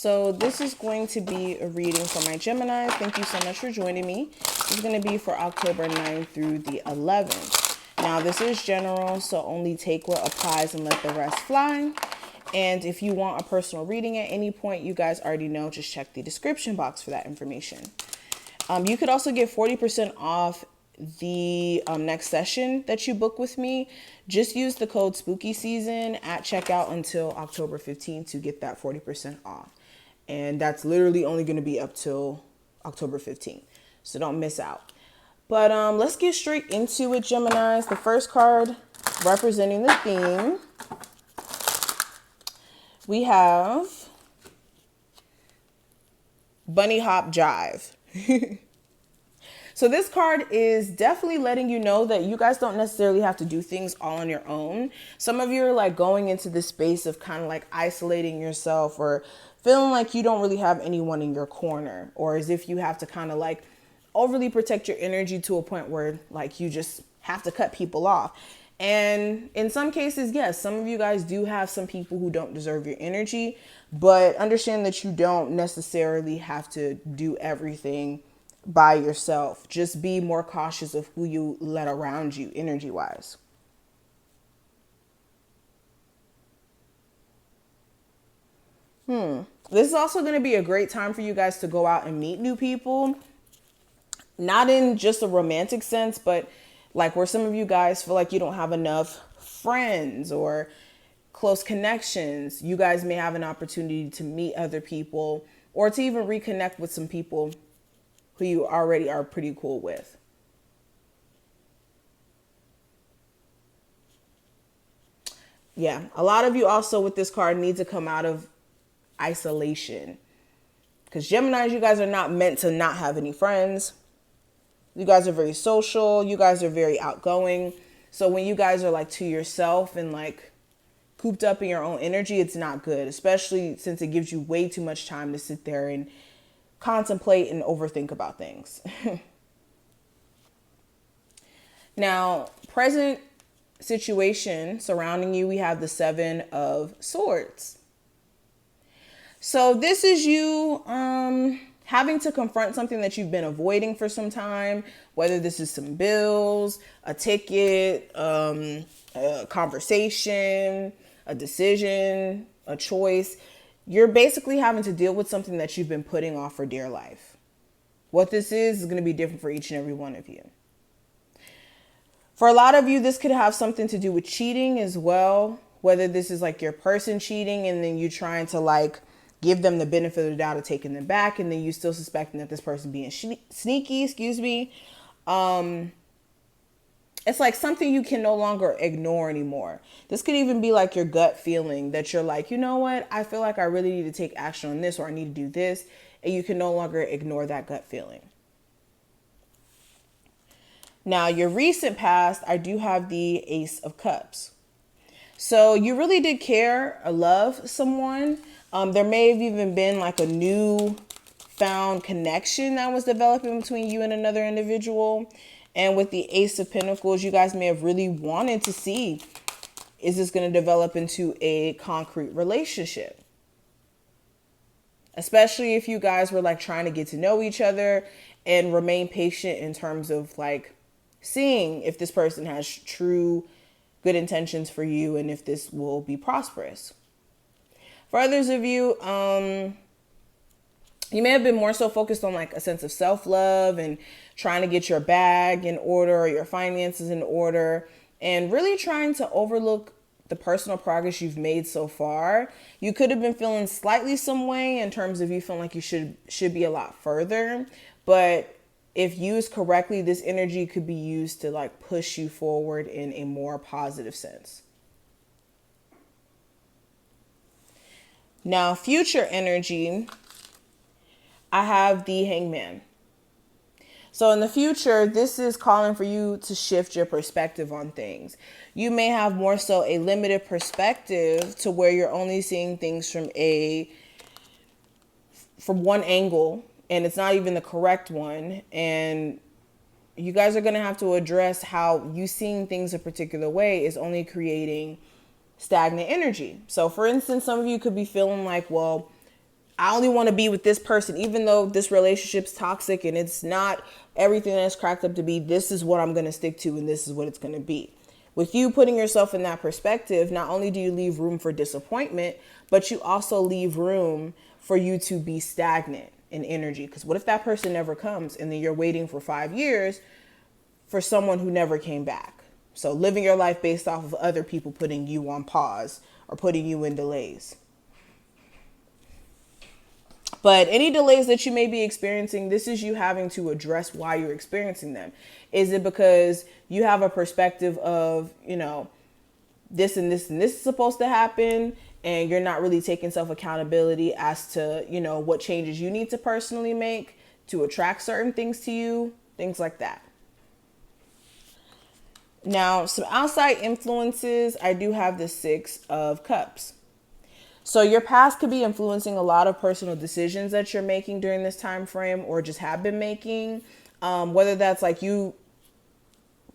So this is going to be a reading for my Gemini. Thank you so much for joining me. This is going to be for October 9th through the 11th. Now this is general, so only take what applies and let the rest fly. And if you want a personal reading at any point, you guys already know, just check the description box for that information. You could also get 40% off the next session that you book with me. Just use the code Spooky Season at checkout until October 15th to get that 40% off. And that's literally only going to be up till October 15th. So don't miss out. But let's get straight into it, Geminis. The first card representing the theme, we have Bunny Hop Jive. So this card is definitely letting you know that you guys don't necessarily have to do things all on your own. Some of you are like going into this space of kind of like isolating yourself or feeling like you don't really have anyone in your corner, or as if you have to kind of like overly protect your energy to a point where like you just have to cut people off. And in some cases, yes, some of you guys do have some people who don't deserve your energy, but understand that you don't necessarily have to do everything by yourself. Just be more cautious of who you let around you energy wise. This is also going to be a great time for you guys to go out and meet new people. Not in just a romantic sense, but like where some of you guys feel like you don't have enough friends or close connections. You guys may have an opportunity to meet other people or to even reconnect with some people who you already are pretty cool with. Yeah, a lot of you also with this card need to come out of isolation. Because Geminis, you guys are not meant to not have any friends. You guys are very social. You guys are very outgoing. So when you guys are like to yourself and like cooped up in your own energy, it's not good, especially since it gives you way too much time to sit there and contemplate and overthink about things. Now, present situation surrounding you, we have the Seven of Swords. So this is you having to confront something that you've been avoiding for some time, whether this is some bills, a ticket, a conversation, a decision, a choice. You're basically having to deal with something that you've been putting off for dear life. What this is going to be different for each and every one of you. For a lot of you, this could have something to do with cheating as well. Whether this is like your person cheating and then you trying to like give them the benefit of the doubt of taking them back, and then you still suspecting that this person being sneaky, it's like something you can no longer ignore anymore. This could even be like your gut feeling that you're like, you know what? I feel like I really need to take action on this, or I need to do this. And you can no longer ignore that gut feeling. Now, your recent past, I do have the Ace of Cups. So you really did care or love someone. There may have even been like a new found connection that was developing between you and another individual. And with the Ace of Pentacles, you guys may have really wanted to see, is this going to develop into a concrete relationship? Especially if you guys were like trying to get to know each other and remain patient in terms of like seeing if this person has true good intentions for you and if this will be prosperous. For others of you, you may have been more so focused on like a sense of self-love and trying to get your bag in order or your finances in order, and really trying to overlook the personal progress you've made so far. You could have been feeling slightly some way in terms of you feeling like you should be a lot further, but if used correctly, this energy could be used to like push you forward in a more positive sense. Now, future energy, I have the Hangman. So in the future, this is calling for you to shift your perspective on things. You may have more so a limited perspective to where you're only seeing things from one angle, and it's not even the correct one. And you guys are going to have to address how you seeing things a particular way is only creating stagnant energy. So for instance, some of you could be feeling like, well, I only want to be with this person, even though this relationship's toxic and it's not everything that's cracked up to be. This is what I'm going to stick to, and this is what it's going to be. With you putting yourself in that perspective, not only do you leave room for disappointment, but you also leave room for you to be stagnant in energy. Because what if that person never comes and then you're waiting for 5 years for someone who never came back? So living your life based off of other people putting you on pause or putting you in delays. But any delays that you may be experiencing, this is you having to address why you're experiencing them. Is it because you have a perspective of, you know, this and this and this is supposed to happen, and you're not really taking self-accountability as to, you know, what changes you need to personally make to attract certain things to you, things like that. Now, some outside influences, I do have the 6 of Cups. So your past could be influencing a lot of personal decisions that you're making during this time frame, or just have been making. Whether that's like you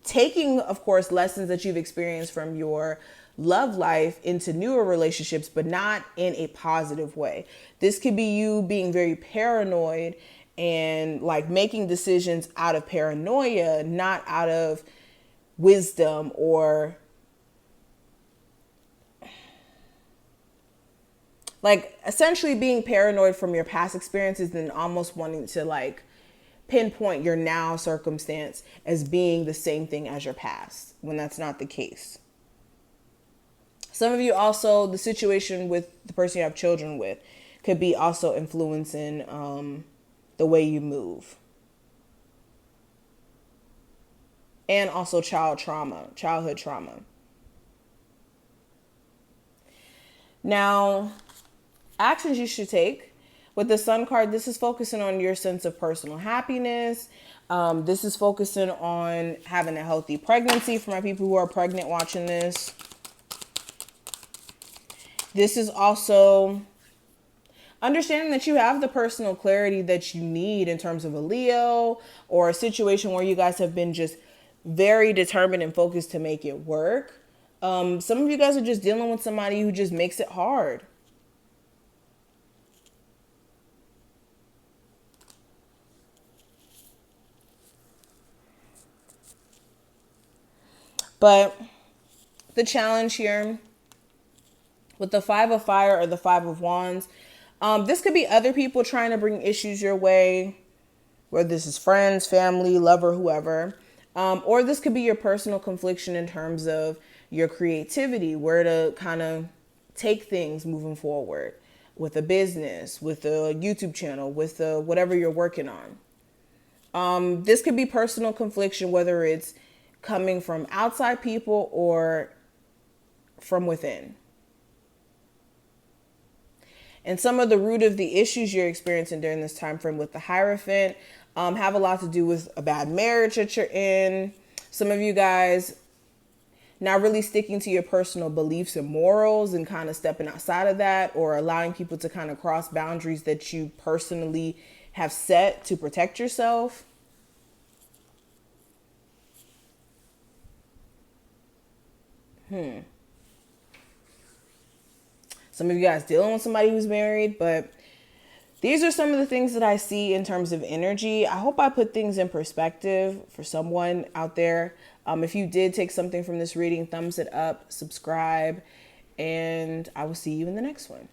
taking, of course, lessons that you've experienced from your love life into newer relationships, but not in a positive way. This could be you being very paranoid and like making decisions out of paranoia, not out of wisdom, or like essentially being paranoid from your past experiences and almost wanting to like pinpoint your now circumstance as being the same thing as your past, when that's not the case. Some of you also, the situation with the person you have children with could be also influencing the way you move. And also childhood trauma. Now, actions you should take. With the Sun card, this is focusing on your sense of personal happiness. This is focusing on having a healthy pregnancy for my people who are pregnant watching this. This is also understanding that you have the personal clarity that you need in terms of a Leo, or a situation where you guys have been just very determined and focused to make it work. Some of you guys are just dealing with somebody who just makes it hard. But the challenge here with the 5 of Fire or the 5 of Wands, this could be other people trying to bring issues your way, whether this is friends, family, lover, whoever. Or this could be your personal confliction in terms of your creativity, where to kind of take things moving forward with a business, with a YouTube channel, with whatever you're working on. This could be personal confliction, whether it's coming from outside people or from within. And some of the root of the issues you're experiencing during this time frame with the Hierophant have a lot to do with a bad marriage that you're in. Some of you guys not really sticking to your personal beliefs and morals and kind of stepping outside of that, or allowing people to kind of cross boundaries that you personally have set to protect yourself. Some of you guys dealing with somebody who's married, but these are some of the things that I see in terms of energy. I hope I put things in perspective for someone out there. If you did take something from this reading, thumbs it up, subscribe, and I will see you in the next one.